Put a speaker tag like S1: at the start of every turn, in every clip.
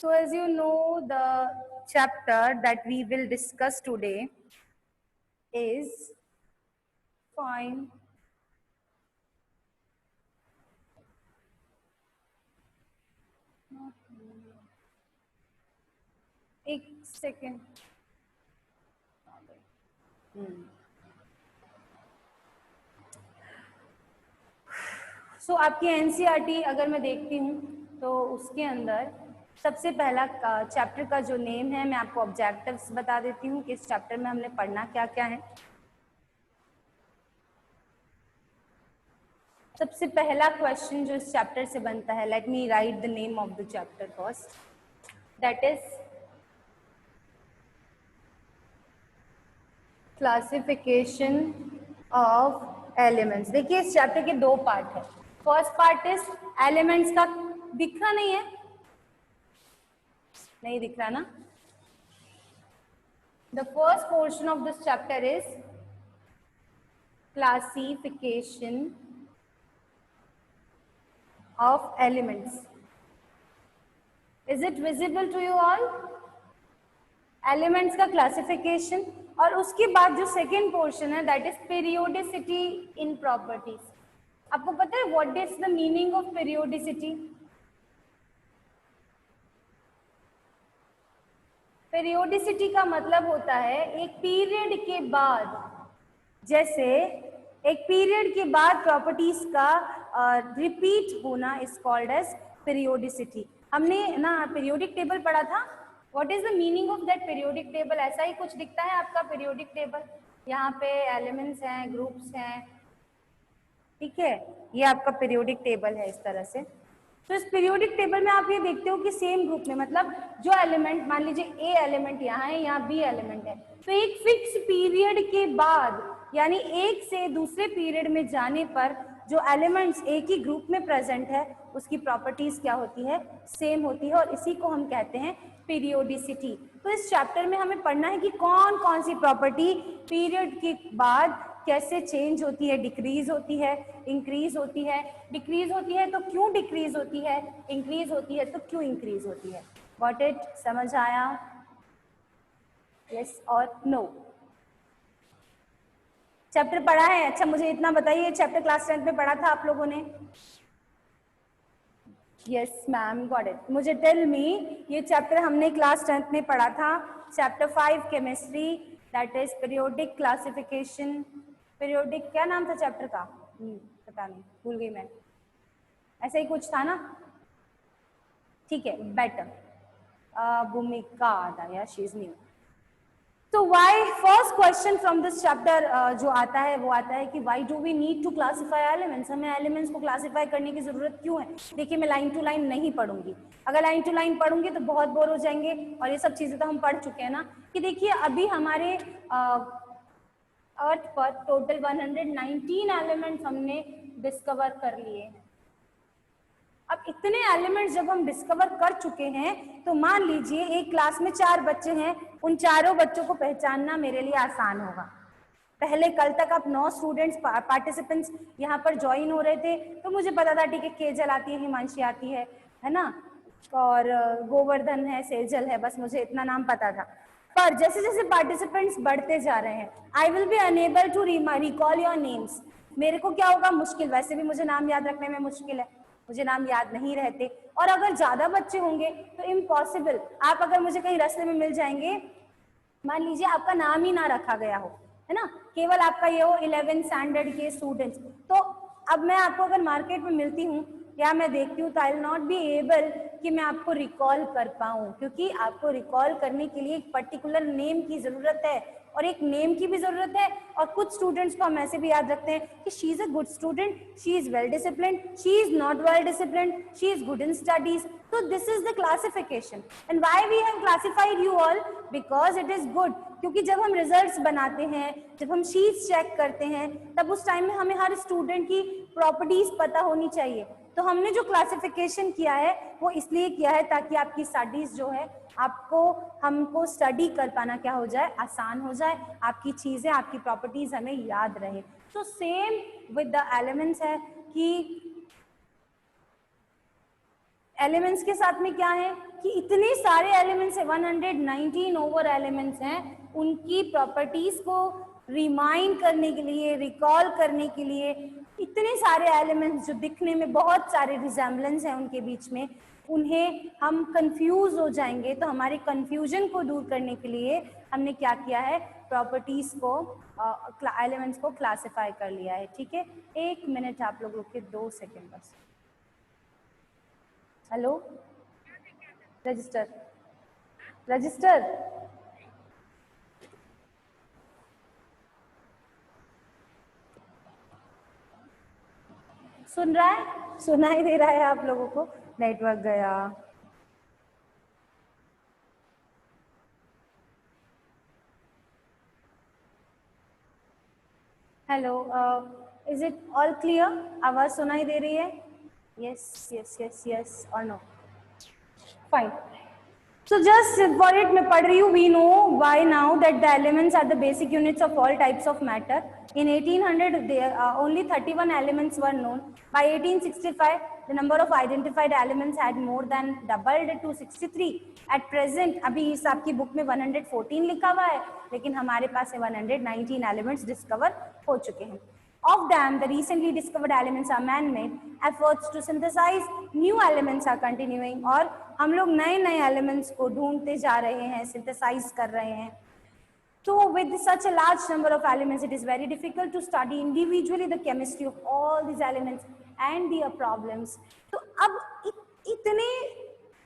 S1: So as you know, the chapter that we will discuss today is fine. एक second. सो आपकी NCERT अगर मैं देखती हूँ तो उसके अंदर सबसे पहला चैप्टर का जो नेम है, मैं आपको ऑब्जेक्टिव्स बता देती हूँ कि इस चैप्टर में हमने पढ़ना क्या क्या है. सबसे पहला क्वेश्चन जो इस चैप्टर से बनता है, let me right the name of the chapter first, that is classification of elements. देखिए इस चैप्टर के दो पार्ट है. फर्स्ट पार्ट इज एलिमेंट्स का. दिख रहा नहीं है? नहीं दिख रहा ना? The first portion of this chapter is classification of elements. Is it visible to you all? Elements का क्लासिफिकेशन. और उसके बाद जो सेकेंड पोर्शन है that is periodicity in properties. आपको पता है what is the meaning of periodicity? Periodicity का मतलब होता है एक पीरियड के बाद, जैसे एक पीरियड के बाद प्रॉपर्टीज का रिपीट होना इज कॉल्ड एज पीरियोडिसिटी. हमने ना पीरियोडिक टेबल पढ़ा था. What is the meaning of that periodic table? ऐसा ही कुछ दिखता है आपका पीरियोडिक टेबल. यहाँ पे एलिमेंट्स हैं, ग्रुप्स हैं, ठीक है. ये आपका पीरियोडिक टेबल है इस तरह से. तो इस पीरियोडिक टेबल में आप ये देखते हो कि सेम ग्रुप में, मतलब जो एलिमेंट, मान लीजिए ए एलिमेंट यहाँ है, यहाँ बी एलिमेंट है, तो एक फिक्स पीरियड के बाद, यानी एक से दूसरे पीरियड में जाने पर जो एलिमेंट्स एक ही ग्रुप में प्रेजेंट है उसकी प्रॉपर्टीज क्या होती है? सेम होती है. और इसी को हम कहते हैं पीरियोडिसिटी. तो इस चैप्टर में हमें पढ़ना है कि कौन कौन सी प्रॉपर्टी पीरियड के बाद कैसे चेंज होती है, डिक्रीज होती है, इंक्रीज होती है. डिक्रीज होती है तो क्यों डिक्रीज होती है, इंक्रीज होती है तो क्यों इंक्रीज होती है. Got it? समझ आया? यस और नो? चैप्टर पढ़ा है? अच्छा मुझे इतना बताइए, चैप्टर क्लास 10th में पढ़ा था आप लोगों ने? Yes ma'am, got it. मुझे टेल मी, ये चैप्टर हमने क्लास 10th में पढ़ा था. Chapter 5 chemistry, that is periodic classification. Periodic क्या नाम था चैप्टर का? पता नहीं, भूल गई मैं. ऐसा ही कुछ था ना? ठीक है, better. Bhumika Aada, she is new. तो why first question from this chapter जो आता है वो आता है कि why do we need to classify elements. हमें एलिमेंट्स को क्लासीफाई करने की जरूरत क्यों है? देखिए मैं लाइन टू लाइन नहीं पढ़ूंगी. अगर लाइन टू लाइन पढ़ूंगी तो बहुत बोर हो जाएंगे, और ये सब चीजें तो हम पढ़ चुके हैं ना. कि देखिए अभी हमारे अर्थ पर टोटल 119 एलिमेंट्स हमने डिस्कवर कर लिए. अब इतने एलिमेंट्स जब हम डिस्कवर कर चुके हैं तो मान लीजिए एक क्लास में 4 बच्चे हैं, उन चारों बच्चों को पहचानना मेरे लिए आसान होगा. पहले कल तक आप 9 स्टूडेंट्स पार्टिसिपेंट्स यहाँ पर ज्वाइन हो रहे थे, तो मुझे पता था ठीक है केजल आती है, हिमांशी आती है ना, और गोवर्धन है, सेजल है, बस मुझे इतना नाम पता था. पर जैसे जैसे पार्टिसिपेंट्स बढ़ते जा रहे हैं, I will be unable to recall your names. मेरे को क्या होगा? मुश्किल. वैसे भी मुझे नाम याद रखने में मुश्किल है, मुझे नाम याद नहीं रहते. और अगर ज्यादा बच्चे होंगे तो इम्पॉसिबल. आप अगर मुझे कहीं रास्ते में मिल जाएंगे, मान लीजिए आपका नाम ही ना रखा गया हो, है ना, केवल आपका ये हो 11th स्टैंडर्ड के स्टूडेंट्स, तो अब मैं आपको अगर मार्केट में मिलती हूँ या मैं देखती हूँ तो I will not be able कि मैं आपको रिकॉल कर पाऊँ, क्योंकि आपको रिकॉल करने के लिए एक पर्टिकुलर नेम की जरूरत है, और एक नेम की भी जरूरत है. और कुछ स्टूडेंट्स को हम ऐसे भी याद रखते हैं कि she is a good student, she is well disciplined, she is not well disciplined, she is good in studies. तो this is the classification. And why we have classified you all? Because it is good. क्योंकि जब हम results बनाते हैं, जब हम sheets check करते हैं, तब उस टाइम में हमें हर स्टूडेंट की प्रॉपर्टीज पता होनी चाहिए. तो हमने जो क्लासिफिकेशन किया है वो इसलिए किया है ताकि आपकी स्टडीज जो है, आपको हमको स्टडी कर पाना क्या हो जाए? आसान हो जाए. आपकी चीजें, आपकी प्रॉपर्टीज हमें याद रहे. तो सेम विद द एलिमेंट्स है कि एलिमेंट्स के साथ में क्या है कि इतने सारे एलिमेंट्स है, 119 ओवर एलिमेंट्स हैं, उनकी प्रॉपर्टीज को रिमाइंड करने के लिए, रिकॉल करने के लिए, इतने सारे एलिमेंट्स जो दिखने में बहुत सारे रिजेम्बलेंस हैं उनके बीच में, उन्हें हम कंफ्यूज हो जाएंगे। तो हमारे कंफ्यूजन को दूर करने के लिए हमने क्या किया है, प्रॉपर्टीज को, एलिमेंट्स को क्लासिफाई कर लिया है। ठीक है, 1 मिनट आप लोगों के 2 सेकेंड बस। हेलो, रजिस्टर रजिस्टर सुन रहा है? सुनाई दे रहा है आप लोगों को? नेटवर्क गया। Hello, is it all clear? आवाज सुनाई दे रही है? यस यस यस यस और no? Fine. So just for it मैं पढ़ रही हूँ, we know by now that the elements are the basic units of all types of matter. In 1800 there only 31 elements were known. By 1865 the number of identified elements had more than doubled to 63. At present अभी इस आपकी book में 114 लिखा हुआ है, लेकिन हमारे पास 119 elements discover हो चुके हैं। Of them, the recently discovered elements are man-made. Efforts to synthesize new elements are continuing. और हम लोग नए नए elements को ढूंढते जा रहे हैं, synthesize कर रहे हैं। So with such a large number of elements, it is very difficult to study individually the chemistry of all these elements and their problems. तो अब इतने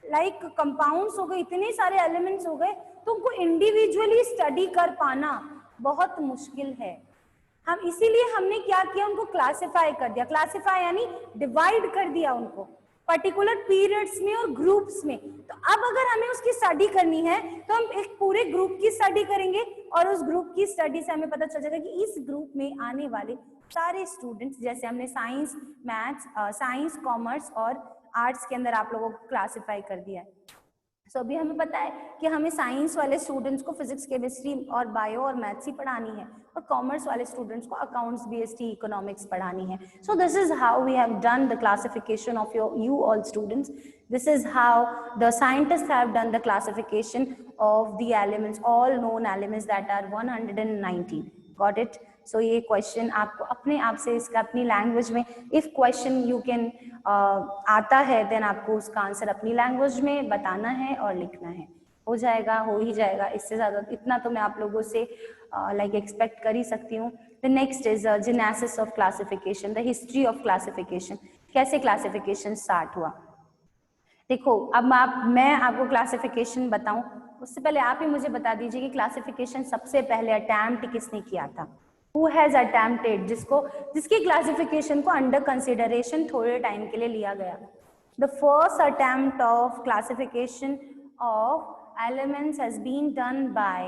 S1: like compounds हो गए, इतने सारे elements हो गए, तो उनको individually study कर पाना बहुत मुश्किल है। हम इसीलिए हमने क्या किया, उनको क्लासिफाई कर दिया। क्लासिफाई यानी डिवाइड कर दिया उनको पर्टिकुलर पीरियड्स में और ग्रुप्स में। तो अब अगर हमें उसकी स्टडी करनी है तो हम एक पूरे ग्रुप की स्टडी करेंगे और उस ग्रुप की स्टडी से हमें पता चल जाएगा कि इस ग्रुप में आने वाले सारे स्टूडेंट्स, जैसे हमने साइंस, मैथ्स, साइंस, कॉमर्स और आर्ट्स के अंदर आप लोगों को क्लासिफाई कर दिया है। सो अभी हमें पता है कि हमें साइंस वाले स्टूडेंट्स को फिजिक्स, केमिस्ट्री और बायो और मैथ्स ही पढ़ानी है, और कॉमर्स वाले स्टूडेंट्स को अकाउंट्स, बीएसटी, इकोनॉमिक्स पढ़ानी है। So this is how we have done the classification of you all students. This is how the scientists have done the classification of the elements, all known elements, that are 119. Got it? So ये question आपको अपने आप से इसका अपनी language में, if question you can आता है, देन आपको उसका आंसर अपनी लैंग्वेज में बताना है और लिखना है। हो जाएगा, हो ही जाएगा। इससे ज़्यादा इतना तो मैं आप लोगों से लाइक एक्सपेक्ट कर ही सकती हूँ। The next is genesis of classification, the history of classification. कैसे क्लासिफिकेशन स्टार्ट हुआ? देखो, अब मैं आपको क्लासिफिकेशन बताऊं, उससे पहले आप ही मुझे बता दीजिए कि क्लासिफिकेशन सबसे पहले अटेम्प्ट किसने किया था? Who has attempted, जिसकी क्लासिफिकेशन को अंडर कंसिडरेशन थोड़े टाइम के लिए लिया गया। The first attempt of classification of elements has been done by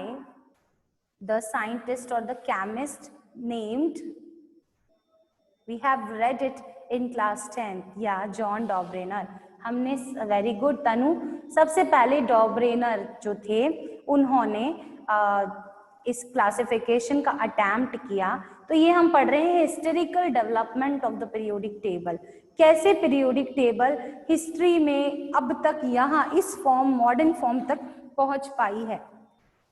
S1: the scientist or the chemist named, we have read it in class 10, yeah, John Dobreiner. हमने, very good तनु, सबसे पहले डॉब्रेनर जो थे उन्होंने इस क्लासिफिकेशन का अटेम्प्ट किया। तो ये हम पढ़ रहे हैं historical development of the periodic table, कैसे पीरियोडिक टेबल हिस्ट्री में अब तक यहाँ इस फॉर्म, मॉडर्न फॉर्म तक पहुंच पाई है।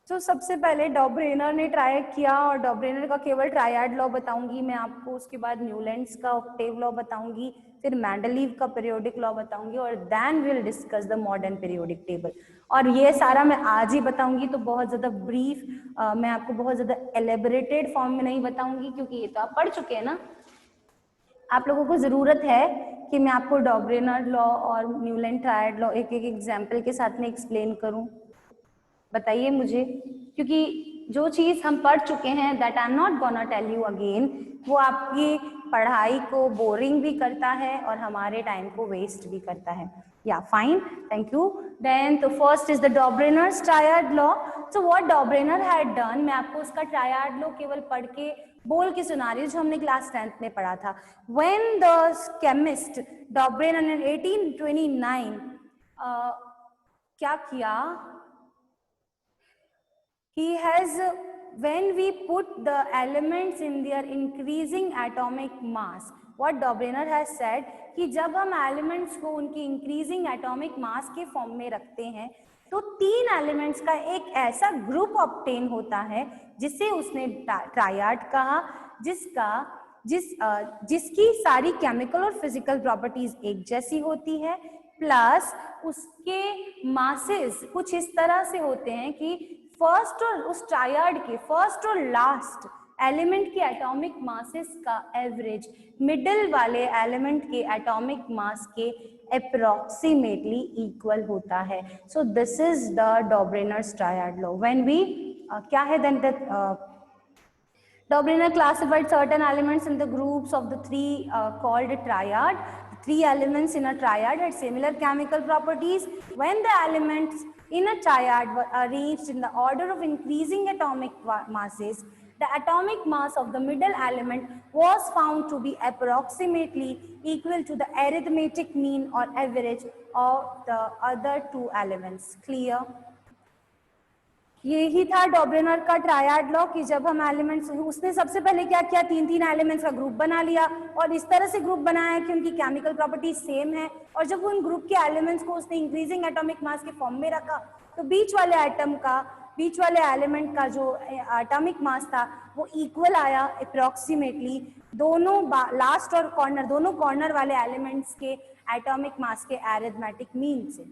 S1: तो सबसे पहले डॉब्रेनर ने ट्राई किया, और डॉब्रेनर का केवल ट्रायड लॉ बताऊंगी मैं आपको, उसके बाद न्यूलैंड्स का ऑक्टेव लॉ बताऊंगी, फिर मेंडलीव का पीरियोडिक लॉ बताऊंगी, और then will discuss the modern periodic table. और ये सारा मैं आज ही बताऊंगी, तो बहुत ज़्यादा ब्रीफ, मैं आपको बहुत ज़्यादा एलेबोरेटेड फॉर्म में नहीं बताऊंगी, क्योंकि ये तो आप पढ़ चुके हैं ना। आप लोगों को ज़रूरत है कि मैं आपको डॉब्रेनर लॉ और न्यूलैंड ट्रायड लॉ एक एक एग्जाम्पल के साथ में एक्सप्लेन करूँ? बताइए मुझे, क्योंकि जो चीज़ हम पढ़ चुके हैं, that I am not gonna tell you again, वो आपकी पढ़ाई को बोरिंग भी करता है और हमारे टाइम को वेस्ट भी करता है। या फाइन, थैंक यू। देन तो first is the Dobereiner's triad law. So what डॉब्रेनर had done, मैं आपको उसका ट्रायड लॉ केवल पढ़ के, बोल के सुना रही हूँ, जो हमने क्लास 10th में पढ़ा था। व्हेन द केमिस्ट डॉब्रेनर in 1829 क्या किया, he has, when we put the elements in their increasing atomic mass, what Dobreiner has said, कि जब हम एलिमेंट्स को उनकी इंक्रीजिंग एटॉमिक मास के फॉर्म में रखते हैं तो 3 एलिमेंट्स का एक ऐसा ग्रुप ऑब्टेन होता है जिसे उसने ट्रायड कहा, जिसकी सारी केमिकल और फिजिकल प्रॉपर्टीज एक जैसी होती है, प्लस उसके मासेस कुछ इस तरह से होते हैं कि फर्स्ट और उस ट्रायड के फर्स्ट और लास्ट एलिमेंट के एटॉमिक मासेस का एवरेज मिडिल वाले एलिमेंट के एटॉमिक मास के अप्रोक्सीमेटली इक्वल होता है. So this is the Dobereiner's triad law. When we क्या है then Dobereiner classified certain elements in the groups of the three called triad. Three elements in a triad had similar chemical properties. When the elements in a triad were arranged in the order of increasing atomic masses, the atomic mass of the middle element was found to be approximately equal to the arithmetic mean or average of the other two elements. Clear? यही था डॉबरेनर का triad law कि जब हम elements, उसने सबसे पहले क्या किया, 3 एलिमेंट्स का ग्रुप बना लिया और इस तरह से ग्रुप बनाया कि उनकी केमिकल प्रॉपर्टीज सेम है, और जब उन ग्रुप के एलिमेंट्स को उसने इंक्रीजिंग एटॉमिक मास के फॉर्म में रखा तो बीच वाले एलिमेंट का जो एटॉमिक मास था वो इक्वल आया अप्रोक्सीमेटली दोनों लास्ट और कॉर्नर, दोनों कॉर्नर वाले एलिमेंट्स के एटॉमिक मास के अरिथमेटिक मीन से.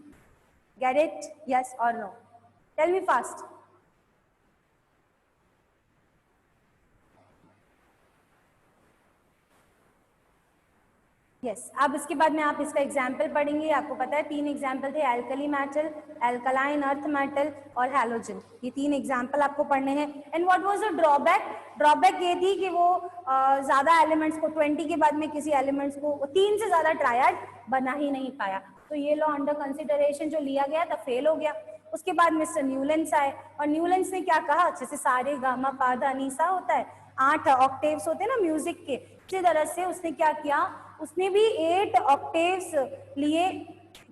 S1: Get it? यस और no? Tell me fast. Yes. अब इसके बाद में आप इसका एग्जाम्पल पढ़ेंगे. आपको पता है 3 एग्जाम्पल थे, alkali metal, alkaline earth metal और हैलोजन. ये 3 एग्जाम्पल आपको पढ़ने हैं. And what was the drawback? Drawback ये थी कि वो ज्यादा एलिमेंट्स को 20 के बाद में किसी एलिमेंट्स को 3 से ज्यादा ट्रायड बना ही नहीं पाया. तो ये लॉ अंडर कंसिडरेशन जो लिया गया था फेल हो गया. उसके बाद मिस्टर न्यूलेंस आए और न्यूलेंस ने क्या कहा, जैसे सारे गामा पा धा नी सा होता है, 8 ऑक्टेव्स होते हैं ना म्यूजिक के, इसी तरह से उसने क्या किया, उसने भी 8 ऑक्टेव्स लिए.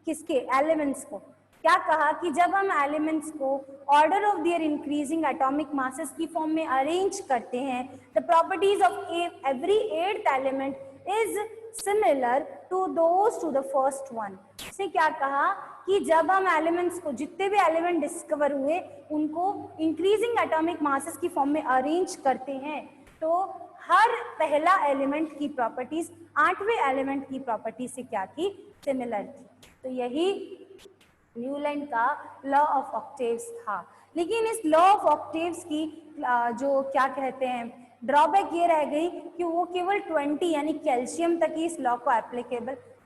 S1: किसके? एलिमेंट्स को. क्या कहा कि जब हम एलिमेंट्स को order of their increasing atomic masses की फॉर्म में अरेंज करते हैं, the properties of every 8th element is similar to those to the first one. उसने क्या कहा कि जब हम एलिमेंट्स को, जितने भी एलिमेंट डिस्कवर हुए उनको इंक्रीजिंग एटॉमिक मासेस की फॉर्म में अरेंज करते हैं तो हर पहला एलिमेंट की प्रॉपर्टीज 8वें एलिमेंट की प्रॉपर्टी से क्या थी? सिमिलर थी. तो यही न्यूलैंड का लॉ ऑफ ऑक्टेव्स था. लेकिन इस लॉ ऑफ ऑक्टेव्स की जो क्या कहते हैं ड्रॉबैक ये रह गई कि वो केवल 20 यानी कैल्शियम तक ही इस लॉ को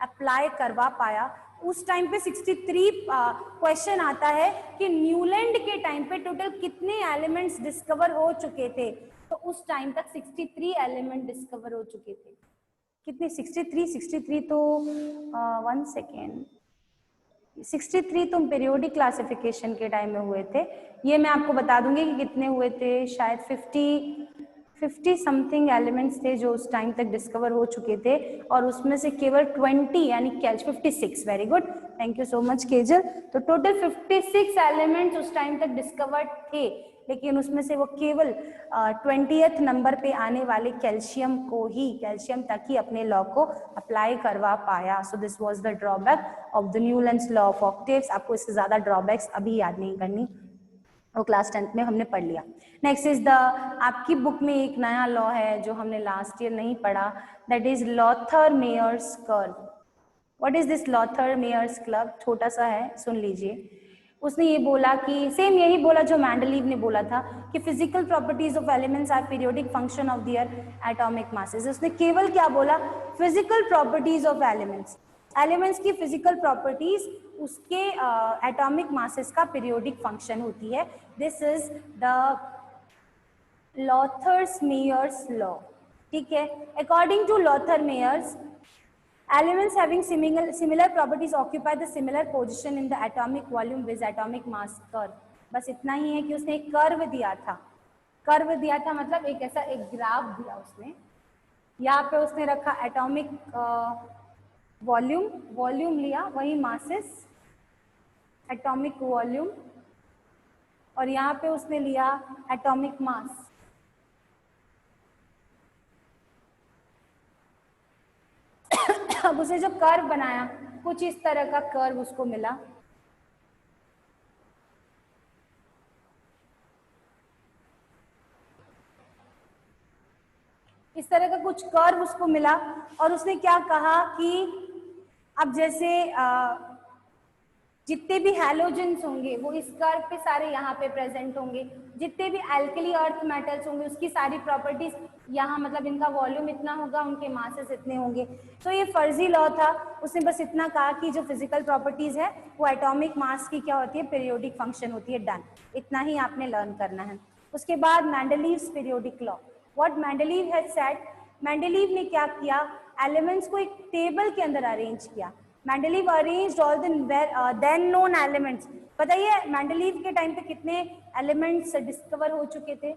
S1: अप्लाई करवा पाया. उस टाइम पे 63 क्वेश्चन आता है कि न्यूलैंड के टाइम पे टोटल कितने एलिमेंट्स डिस्कवर हो चुके थे. तो उस टाइम तक 63 एलिमेंट डिस्कवर हो चुके थे. कितने? 63 तो 1 सेकेंड, 63 तो पीरियोडिक क्लासिफिकेशन के टाइम में हुए थे. ये मैं आपको बता दूंगी कि कितने हुए थे. शायद 50 समथिंग एलिमेंट्स थे जो उस टाइम तक डिस्कवर हो चुके थे और उसमें से केवल 20 यानी 56. Very good, thank you so much Kejal. तो टोटल 56 एलिमेंट्स उस टाइम तक डिस्कवर्ड थे, लेकिन उसमें से वो केवल 20th नंबर पे आने वाले कैल्शियम तक ही अपने लॉ को अप्लाई करवा पाया. So this was the drawback of the Newlands law of octaves. आपको इससे ज्यादा ड्रॉबैक्स अभी याद नहीं करनी, वो क्लास 10th में हमने पढ़ लिया. नेक्स्ट इज द, आपकी बुक में एक नया लॉ है जो हमने लास्ट ईयर नहीं पढ़ा, that is Lothar-Myers curve. What is this Lothar-Myers curve? छोटा सा है, सुन लीजिए. उसने ये बोला कि सेम यही बोला जो मैंडलीव ने बोला था कि physical properties of elements are periodic function of their atomic masses. उसने केवल क्या बोला? फिजिकल प्रॉपर्टीज ऑफ एलिमेंट्स की फिजिकल प्रॉपर्टीज उसके एटॉमिक मासेस का पीरियोडिक फंक्शन होती है. This is the Lothar Meyer's law. ठीक है. According to Lothar Meyer's, elements having similar properties occupy the similar position in the atomic volume with atomic mass curve. बस इतना ही है कि उसने एक कर्व दिया था, मतलब एक ऐसा एक ग्राफ दिया उसने. यहाँ पे उसने रखा एटॉमिक वॉल्यूम लिया, वही मासेस, एटॉमिक वॉल्यूम, और यहाँ पे उसने लिया एटॉमिक मास. अब अब उसने जो कर्व बनाया कुछ इस तरह का कर्व उसको मिला। इस तरह का कुछ कर्व उसको मिला और उसने क्या कहा कि अब जैसे जितने भी हैलोजेंस होंगे वो इस कर्व पे सारे यहाँ पे प्रेजेंट होंगे, जितने भी एल्कली अर्थ मेटल्स होंगे उसकी सारी प्रॉपर्टीज यहाँ, मतलब इनका वॉल्यूम इतना होगा, उनके मासेस इतने होंगे। तो ये फर्जी लॉ था। उसने बस इतना कहा कि जो फिजिकल प्रॉपर्टीज है वो एटॉमिक मास की क्या होती है, पीरियोडिक फंक्शन होती है। डन, इतना ही आपने लर्न करना है। उसके बाद Mendeleev's periodic law, what Mendeleev has said, Mendeleev ने क्या किया, एलिमेंट्स को एक टेबल के अंदर अरेंज किया। Mendeleev arranged all the then known elements. बताइए मेंडलीव के टाइम पे कितने एलिमेंट्स डिस्कवर हो चुके थे?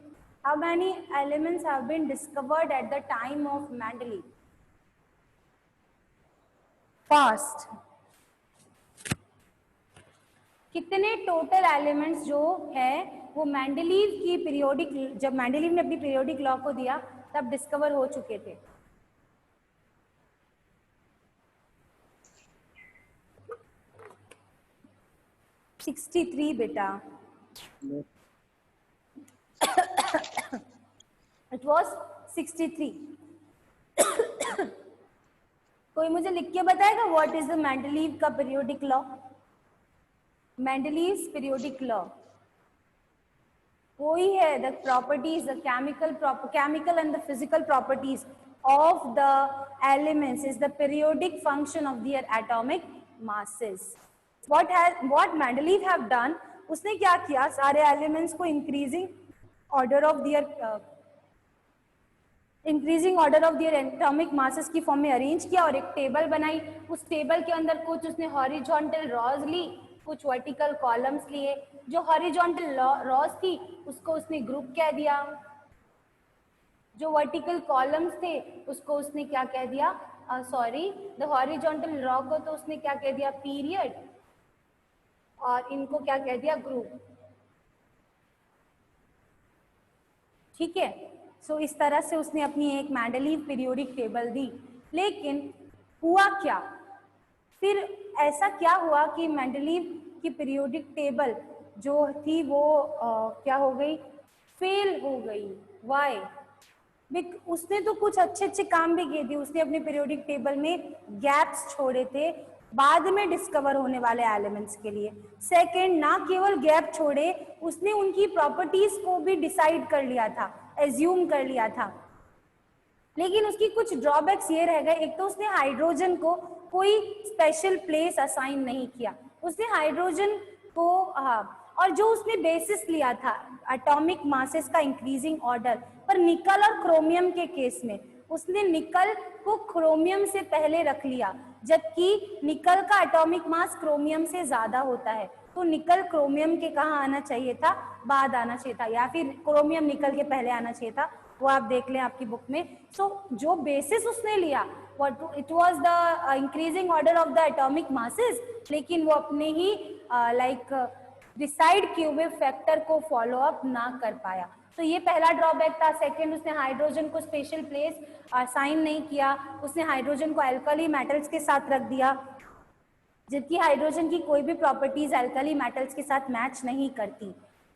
S1: How many elements have been discovered at the time of Mendeleev? Fast, कितने टोटल एलिमेंट्स जो है वो मेंडलीव की पीरियोडिक, जब मेंडलीव ने अपनी पीरियोडिक लॉ को दिया तब डिस्कवर हो चुके थे? 63 बेटा। It was 63। कोई मुझे लिख के बताएगा व्हाट इज द मेंडलीव का periodic law? Mendeleev's periodic law वही है, the properties, the chemical and the physical properties of the elements is the periodic function of their atomic masses. What Mendeleev have done, उसने क्या किया, सारे elements को increasing order of their atomic masses की form में arrange किया और एक टेबल बनाई। उस टेबल के अंदर कुछ उसने हॉरिजॉन्टल रॉज ली, कुछ वर्टिकल कॉलम्स लिए। जो हॉरिजॉन्टल रॉज थी उसको उसने ग्रुप कह दिया, जो वर्टिकल कॉलम्स थे उसको उसने क्या कह दिया, द हॉरिजॉन्टल रॉ को तो उसने क्या कह दिया, पीरियड, और इनको क्या कह दिया, ग्रुप। ठीक है, सो इस तरह से उसने अपनी एक मेंडलीव पीरियोडिक टेबल दी। लेकिन हुआ क्या, फिर ऐसा क्या हुआ कि मेंडलीव की पीरियोडिक टेबल जो थी वो क्या हो गई, फेल हो गई। वाई? उसने तो कुछ अच्छे अच्छे काम भी किए थे, उसने अपने पीरियोडिक टेबल में गैप्स छोड़े थे बाद में डिस्कवर होने वाले एलिमेंट्स के लिए। सेकंड, ना केवल गैप छोड़े, उसने उनकी प्रॉपर्टीज को भी डिसाइड कर लिया था, एज्यूम कर लिया था। लेकिन उसकी कुछ ड्रॉबैक्स ये रह गए। एक तो उसने हाइड्रोजन को कोई स्पेशल प्लेस असाइन नहीं किया, उसने हाइड्रोजन को और जो उसने बेसिस लिया था एटॉमिक मासेस का इंक्रीजिंग ऑर्डर, पर निकल और क्रोमियम के केस में उसने निकल को क्रोमियम से पहले रख लिया, जबकि निकल का एटॉमिक मास क्रोमियम से ज्यादा होता है। तो निकल क्रोमियम के कहाँ आना चाहिए था, बाद आना चाहिए था, या फिर क्रोमियम निकल के पहले आना चाहिए था, वो आप देख लें आपकी बुक में। सो जो बेसिस उसने लिया it was the increasing order of the atomic masses, लेकिन वो अपने ही डिसाइड किए हुए फैक्टर को फॉलो अप ना कर पाया। तो ये पहला ड्रॉबैक था। सेकंड, उसने हाइड्रोजन को स्पेशल प्लेस असाइन नहीं किया, उसने हाइड्रोजन को एल्कली मेटल्स के साथ रख दिया, जबकि हाइड्रोजन की कोई भी प्रॉपर्टीज एल्कली मेटल्स के साथ मैच नहीं करती।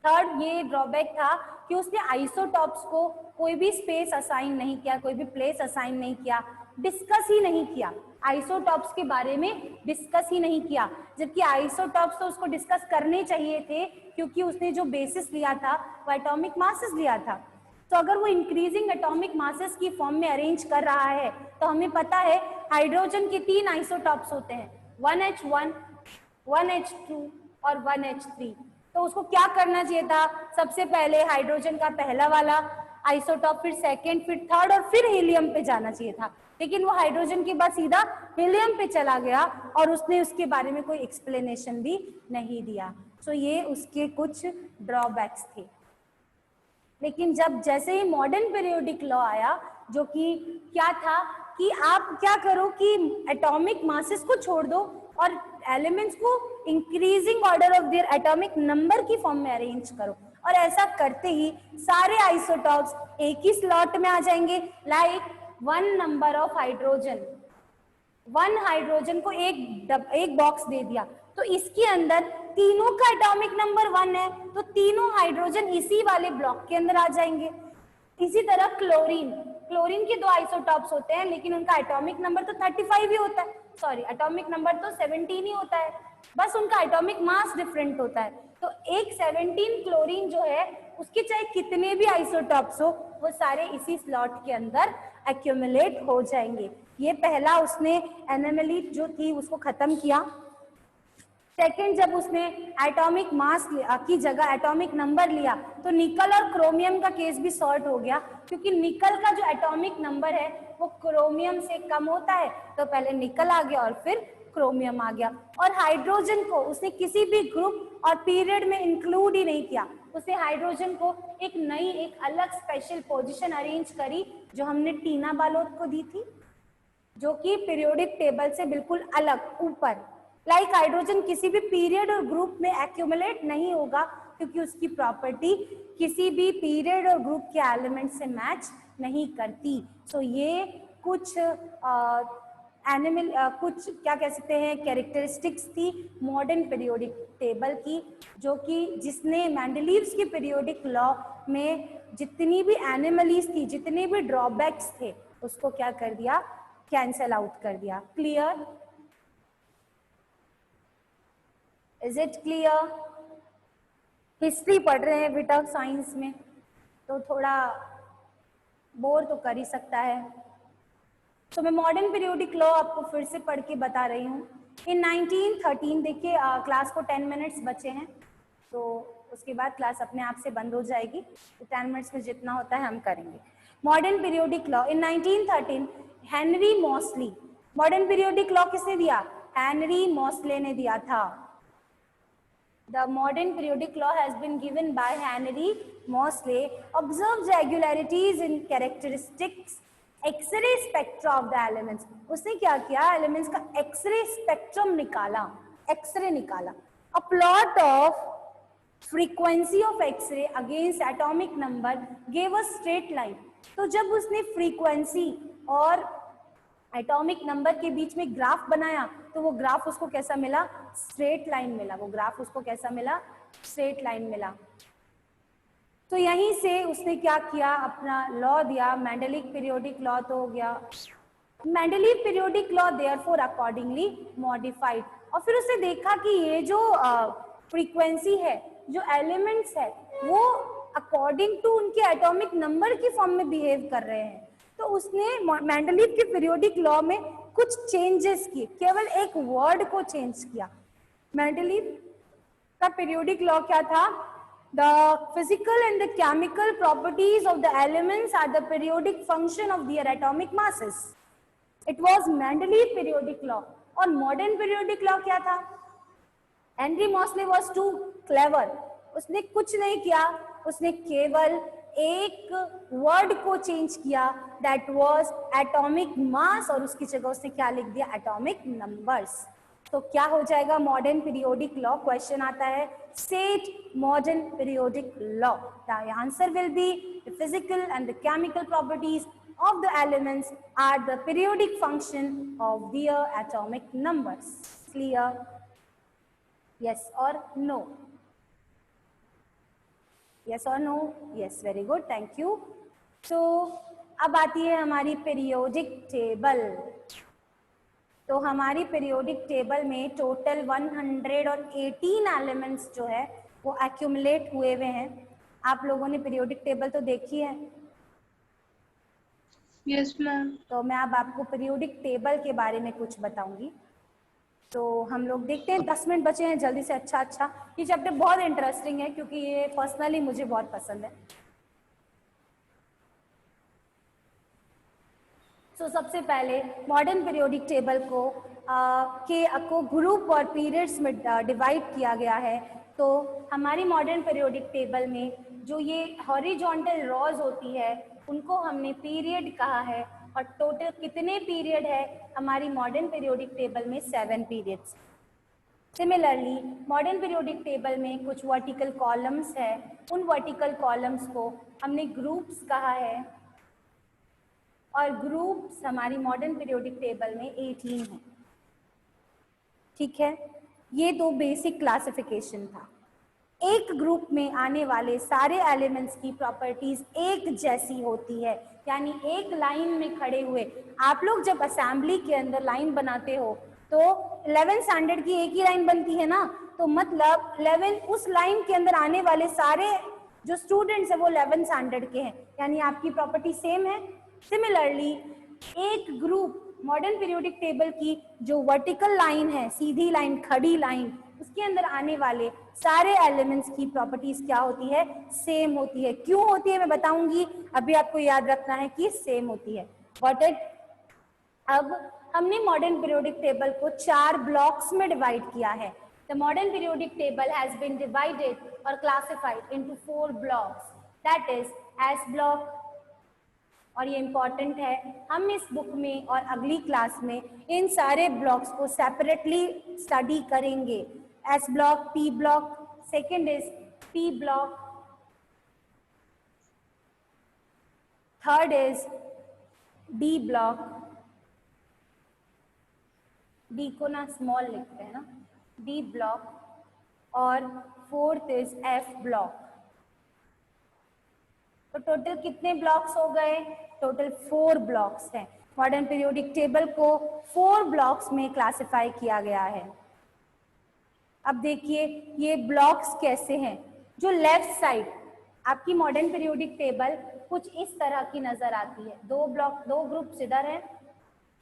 S1: थर्ड ये ड्रॉबैक था कि उसने आइसोटॉप्स को कोई भी स्पेस असाइन नहीं किया, कोई भी प्लेस असाइन नहीं किया, डिस्कस ही नहीं किया, आइसोटॉप्स के बारे में डिस्कस ही नहीं किया, जबकि आइसोटॉप्स तो उसको डिस्कस करने चाहिए थे क्योंकि उसने जो बेसिस लिया था वो एटॉमिक मासेस लिया था। तो अगर वो इंक्रीजिंग एटॉमिक मासेस की फॉर्म में अरेंज कर रहा है तो हमें पता है हाइड्रोजन के 3 आइसोटॉप्स होते हैं, 1H1, 1H2 और 1H3। तो उसको क्या करना चाहिए था, सबसे पहले हाइड्रोजन का पहला वाला आइसोटॉप, फिर सेकंड, फिर थर्ड और फिर हीलियम पे जाना चाहिए था। लेकिन वो हाइड्रोजन के बाद सीधा हीलियम पे चला गया और उसने उसके बारे में कोई एक्सप्लेनेशन भी नहीं दिया। सो ये उसके कुछ ड्रॉबैक्स थे। लेकिन जब जैसे ही मॉडर्न पीरियोडिक लॉ आया, जो कि क्या था कि आप क्या करो कि एटॉमिक मासेस को छोड़ दो और एलिमेंट्स को increasing order of their atomic number की फॉर्म में अरेंज करो, और ऐसा करते ही सारे आइसोटॉप्स एक ही स्लॉट में आ जाएंगे, like 1 number of hydrogen 1 hydrogen को एक बॉक्स दे दिया, तो इसके अंदर तीनों का एटॉमिक नंबर 1 है, तो तीनों हाइड्रोजन इसी वाले ब्लॉक के अंदर आ जाएंगे। इसी तरह क्लोरीन, क्लोरीन के 2 आइसोटॉप्स होते हैं, लेकिन उनका एटॉमिक नंबर तो 35 ही होता है, सॉरी एटॉमिक नंबर तो 17 ही होता है, बस उनका एटॉमिक मास डिफरेंट होता है। तो एक 17 क्लोरीन जो है उसके चाहे कितने भी आइसोटॉप्स हो, वो सारे इसी स्लॉट के अंदर एक्यूमुलेट हो जाएंगे। ये पहला उसने एनोमली जो थी उसको खत्म किया। सेकेंड, जब उसने एटॉमिक मास की जगह एटॉमिक नंबर लिया, तो निकल और क्रोमियम का केस भी सॉर्ट हो गया, क्योंकि निकल का जो एटॉमिक नंबर है वो क्रोमियम से कम होता है, तो पहले निकल आ गया और फिर क्रोमियम आ गया। और हाइड्रोजन को उसने किसी भी ग्रुप और पीरियड में इंक्लूड ही नहीं किया, उसने हाइड्रोजन को एक अलग स्पेशल पोजीशन अरेंज करी, जो हमने टीना बालोद को दी थी, जो कि पीरियोडिक टेबल से बिल्कुल अलग ऊपर। लाइक हाइड्रोजन किसी भी पीरियड और ग्रुप में एक्यूमुलेट नहीं होगा, क्योंकि उसकी प्रॉपर्टी किसी भी पीरियड और ग्रुप के एलिमेंट से मैच नहीं करती। सो ये कुछ कुछ क्या कह सकते हैं कैरेक्टरिस्टिक्स थी मॉडर्न पीरियोडिक टेबल की, जो कि जिसने मेंडलीव्स के पीरियोडिक लॉ में जितनी भी एनिमलीज थी, जितने भी ड्रॉबैक्स थे, उसको क्या कर दिया, कैंसल आउट कर दिया। Clear? Is it clear? History पढ़ रहे हैं बेटा साइंस में, तो थोड़ा बोर तो कर ही सकता है। तो मैं मॉडर्न पीरियोडिक लॉ आपको फिर से पढ़ के बता रही हूँ। इन 1913, देखिए क्लास को 10 मिनट्स बचे हैं, तो उसके बाद क्लास अपने आप से बंद हो जाएगी, तो 10 मिनट्स में जितना होता है हम करेंगे। Modern periodic law in 1913, Henry Moseley. Modern periodic law किसने दिया? हेनरी मॉसले ने दिया था। The modern periodic law has been given by Henry Moseley. Observes regularities in characteristics, X-ray spectra of the elements. उसने क्या किया? एलिमेंट्स का X-ray spectrum निकाला, X-ray निकाला. A plot of frequency of X-ray against atomic number gave a straight line. तो जब उसने frequency और एटॉमिक नंबर के बीच में ग्राफ बनाया, तो वो ग्राफ उसको कैसा मिला? स्ट्रेट लाइन मिला। वो ग्राफ उसको कैसा मिला? स्ट्रेट लाइन मिला। तो यहीं से उसने क्या किया? अपना लॉ दिया, मेंडलीव पीरियोडिक लॉ तो हो गया। Mendeleev periodic law therefore accordingly modified. और फिर उसने देखा कि ये जो फ्रीक्वेंसी है, जो एलिमेंट्स है, वो अकॉर्डिंग टू उनके एटॉमिक नंबर की फॉर्म में बिहेव कर रहे हैं। तो उसने मेंडलीव के पीरियोडिक लॉ में कुछ चेंजेस किए, केवल एक वर्ड को चेंज किया। मेंडलीव का पीरियोडिक लॉ क्या था? The physical and the chemical properties of the elements are the periodic function of their atomic masses. It was Mendeleev periodic law. और modern periodic law क्या था? Henry Moseley was too clever. उसने कुछ नहीं किया, उसने केवल एक वर्ड को चेंज किया, दैट वाज एटॉमिक मास, और उसकी जगह उसने क्या लिख दिया? Atomic numbers. तो क्या हो जाएगा मॉडर्न पीरियोडिक लॉ? क्वेश्चन आता है, state modern periodic law. The answer will be the physical and the chemical properties of the elements are the periodic function of their atomic numbers. Clear? Yes or no? Yes or no? Yes, very good, thank you. So अब आती है हमारी periodic table. तो हमारी periodic table में total 118 elements जो है वो एक्यूमुलेट हुए हुए हैं। आप लोगों ने पीरियोडिक टेबल तो देखी है?
S2: Yes ma'am.
S1: तो मैं अब आपको पीरियोडिक टेबल के बारे में कुछ बताऊंगी। तो हम लोग देखते हैं, 10 मिनट बचे हैं, जल्दी से। अच्छा, ये चैप्टर बहुत इंटरेस्टिंग है, क्योंकि ये पर्सनली मुझे बहुत पसंद है। तो सबसे पहले मॉडर्न पीरियोडिक टेबल को ग्रुप और पीरियड्स में डिवाइड किया गया है। तो हमारी मॉडर्न पीरियोडिक टेबल में जो ये हॉरिजॉन्टल रॉज होती है, उनको हमने पीरियड कहा है। और टोटल कितने पीरियड है हमारी मॉडर्न पीरियोडिक टेबल में? 7 periods. Similarly modern periodic table में कुछ वर्टिकल कॉलम्स है, उन वर्टिकल कॉलम्स को हमने ग्रुप्स कहा है। और ग्रुप्स हमारी मॉडर्न पीरियोडिक टेबल में 18 है। ठीक है, ये दो बेसिक क्लासिफिकेशन था। एक ग्रुप में आने वाले सारे एलिमेंट्स की प्रॉपर्टीज एक जैसी होती है, यानी एक लाइन में खड़े हुए। आप लोग जब असेंबली के अंदर लाइन बनाते हो तो 11 स्टैंडर्ड की एक ही लाइन बनती है ना, तो मतलब 11 उस लाइन के अंदर आने वाले सारे जो स्टूडेंट्स है वो 11 स्टैंडर्ड के हैं, यानी आपकी प्रॉपर्टी सेम है। सिमिलरली एक ग्रुप मॉडर्न पीरियोडिक टेबल की जो वर्टिकल लाइन है, सीधी लाइन, खड़ी लाइन, उसके अंदर आने वाले सारे एलिमेंट्स की प्रॉपर्टीज क्या होती है? सेम होती है। क्यों होती है मैं बताऊंगी, अभी आपको याद रखना है कि सेम होती है। Got it? अब हमने मॉडर्न पीरियोडिक टेबल को 4 ब्लॉक्स में डिवाइड किया है। The modern periodic table has been divided और classified into 4 blocks, that is S block, और ये इंपॉर्टेंट है, हम इस बुक में और अगली क्लास में इन सारे ब्लॉक्स को सेपरेटली स्टडी करेंगे। S block, P block, second is P block, third is D block, D को ना स्मॉल लिखते हैं ना, डी ब्लॉक, और फोर्थ इज एफ ब्लॉक। तो टोटल कितने ब्लॉक्स हो गए? टोटल 4 ब्लॉक्स हैं। मॉडर्न पीरियोडिक टेबल को 4 ब्लॉक्स में क्लासिफाई किया गया है। अब देखिए ये ब्लॉक्स कैसे हैं। जो लेफ्ट साइड आपकी मॉडर्न पीरियोडिक टेबल कुछ इस तरह की नजर आती है। 2 ब्लॉक, 2 ग्रुप्स इधर है,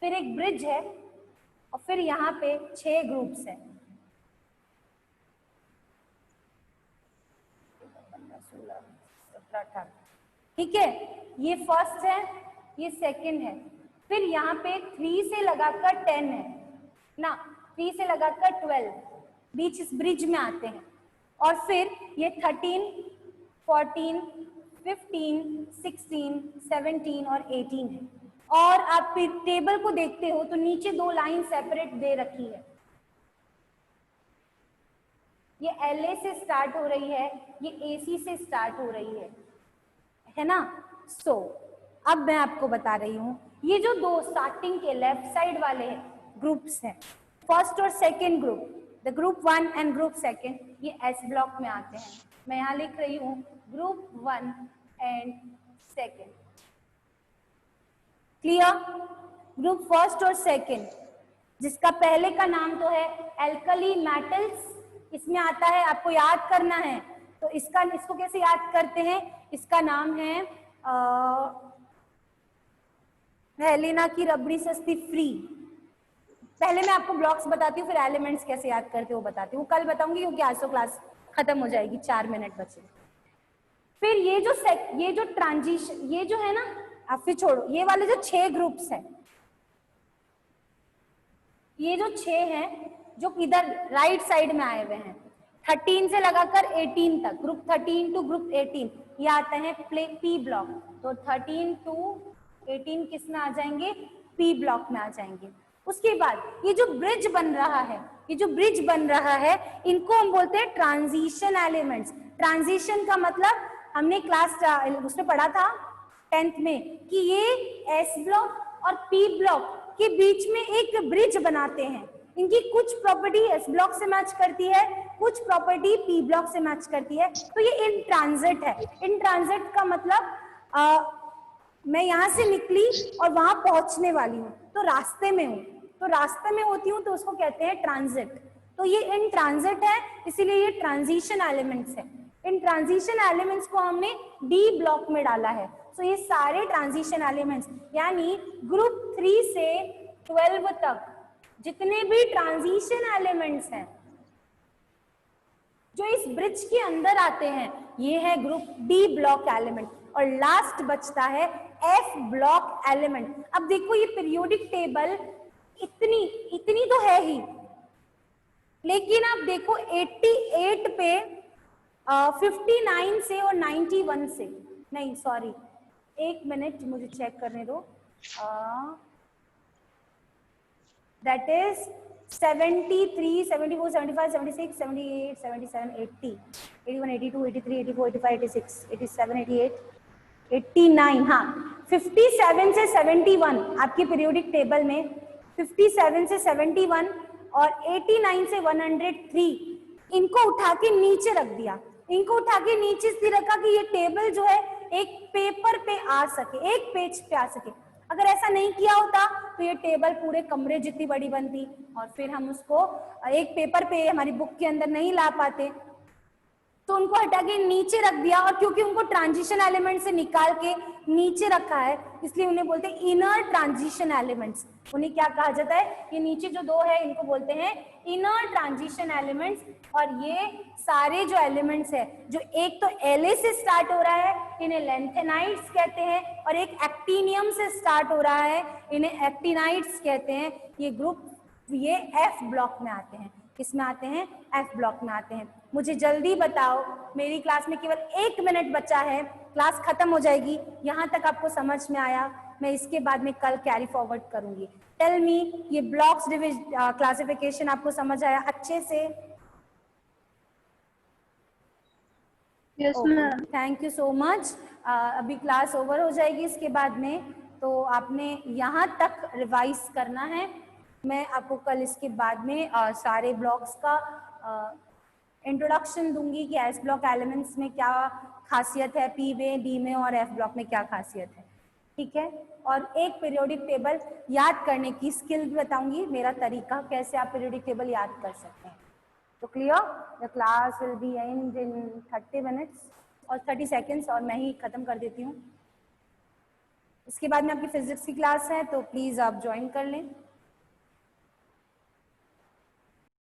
S1: फिर एक ब्रिज है, और फिर यहाँ पे 6 ग्रुप्स हैं। 16, 17, 18, ठीक है, ये फर्स्ट है, ये सेकंड है, फिर यहाँ पे 3 से लगाकर 10 है ना, 3 से लगाकर 12 बीच इस ब्रिज में आते हैं, और फिर ये 13, 14, 15, 16, 17 और 18 है। और आप टेबल को देखते हो तो नीचे 2 लाइन सेपरेट दे रखी है, ये LA से स्टार्ट हो रही है, ये AC से स्टार्ट हो रही है ना। सो अब मैं आपको बता रही हूँ, ये जो 2 स्टार्टिंग के लेफ्ट साइड वाले ग्रुप्स हैं, फर्स्ट और second group, the group 1 and group 2, ये S ब्लॉक में आते हैं। मैं यहाँ लिख रही हूँ group 1 and 2। Clear? Group first और सेकंड, जिसका पहले का नाम तो है एल्कली मेटल्स, इसमें आता है, आपको याद करना है। तो इसको कैसे याद करते हैं? इसका नाम है हेलेना की रबड़ी सस्ती फ्री। पहले मैं आपको ब्लॉक्स बताती हूँ, फिर एलिमेंट्स कैसे याद करते हो बताती हूँ, कल बताऊंगी क्योंकि आज तो क्लास खत्म हो जाएगी, 4 मिनट बचे। फिर ये जो ट्रांजिशन, ये जो है ना, आप फिर छोड़ो, ये वाले जो 6 ग्रुप्स हैं, ये जो 6 हैं जो इधर राइट साइड में आए हुए हैं, 13 से लगाकर 18 तक, ग्रुप 13 टू ग्रुप 18, ये आते हैं पी ब्लॉक। तो 13 टू 18 किस में आ जाएंगे? पी ब्लॉक में आ जाएंगे। उसके बाद ये जो ब्रिज बन रहा है, ये जो ब्रिज बन रहा है, इनको हम बोलते हैं ट्रांजिशन एलिमेंट्स। ट्रांजिशन का मतलब हमने क्लास उसमें पढ़ा था 10th में कि ये एस ब्लॉक और पी ब्लॉक के बीच में एक ब्रिज बनाते हैं। इनकी कुछ प्रॉपर्टी एस ब्लॉक से मैच करती है, कुछ प्रॉपर्टी पी ब्लॉक से मैच करती है, तो ये इन ट्रांजिट है। इन ट्रांजिट का मतलब मैं यहाँ से निकली और वहां पहुंचने वाली हूँ, तो रास्ते में हूँ, तो रास्ते में होती हूँ तो उसको कहते हैं ट्रांजिट। तो ये इन ट्रांजिट है, इसीलिए ये ट्रांजिशन एलिमेंट्स है। इन ट्रांजिशन एलिमेंट्स को हमने डी ब्लॉक में डाला है। तो ये सारे ट्रांजिशन एलिमेंट्स, यानी ग्रुप 3 से 12 तक जितने भी ट्रांजिशन एलिमेंट्स हैं जो इस ब्रिज के अंदर आते हैं, ये है ग्रुप डी ब्लॉक एलिमेंट, और लास्ट बचता है एफ ब्लॉक एलिमेंट। अब देखो ये पीरियोडिक टेबल इतनी तो है ही, लेकिन आप देखो 88 पे 59 से और 91 से, नहीं सॉरी, एक मिनट मुझे चेक करने दो, दैट इज 73, 74, 75, 76, 78, 77, 80, 81, 82, 83, 84, 85, 86, 87, 88, 89, हाँ 57 से 71 आपकी पीरियोडिक टेबल में 57 से 71 और 89 से 103 इनको उठा के नीचे रख दिया। इनको उठा के नीचे इसलिए रखा कि ये टेबल जो है एक पेपर पे आ सके, एक पेज पे आ सके। अगर ऐसा नहीं किया होता तो ये टेबल पूरे कमरे जितनी बड़ी बनती और फिर हम उसको एक पेपर पे हमारी बुक के अंदर नहीं ला पाते। तो उनको हटा के नीचे रख दिया, और क्योंकि उनको ट्रांजिशन एलिमेंट से निकाल के नीचे रखा है इसलिए उन्हें बोलते हैं इनर ट्रांजिशन एलिमेंट्स। उन्हें क्या कहा जाता है, ये नीचे जो दो है इनको बोलते हैं इनर ट्रांजिशन एलिमेंट्स। और ये सारे जो एलिमेंट्स है, जो एक तो La से स्टार्ट हो रहा है इन्हें लैंथेनाइड्स कहते हैं, और एक एक्टिनियम से स्टार्ट हो रहा है इन्हें एक्टिनाइड्स कहते हैं। ये ग्रुप ये F ब्लॉक में आते हैं। किस में आते हैं? F ब्लॉक में आते हैं। मुझे जल्दी बताओ, मेरी क्लास में केवल 1 मिनट बचा है, क्लास खत्म हो जाएगी। यहाँ तक आपको समझ में आया? मैं इसके बाद में कल कैरी फॉरवर्ड करूंगी। टेल मी, ये ब्लॉक्स क्लासिफिकेशन आपको समझ आया अच्छे से?
S2: Yes ma'am.
S1: Thank you so much. अभी क्लास ओवर हो जाएगी इसके बाद में, तो आपने यहाँ तक रिवाइज करना है। मैं आपको कल इसके बाद में सारे ब्लॉक्स का इंट्रोडक्शन दूंगी कि एस ब्लॉक एलिमेंट्स में क्या खासियत है, पी में, डी में और एफ ब्लॉक में क्या खासियत है, ठीक है। और एक पीरियोडिक टेबल याद करने की स्किल भी बताऊंगी, मेरा तरीका कैसे आप पीरियोडिक टेबल याद कर सकते हैं। तो clear? The class will be and in 30 minutes और 30 सेकेंड्स, और मैं ही खत्म कर देती हूँ। इसके बाद में आपकी फिजिक्स की क्लास है, तो प्लीज आप ज्वाइन कर लें।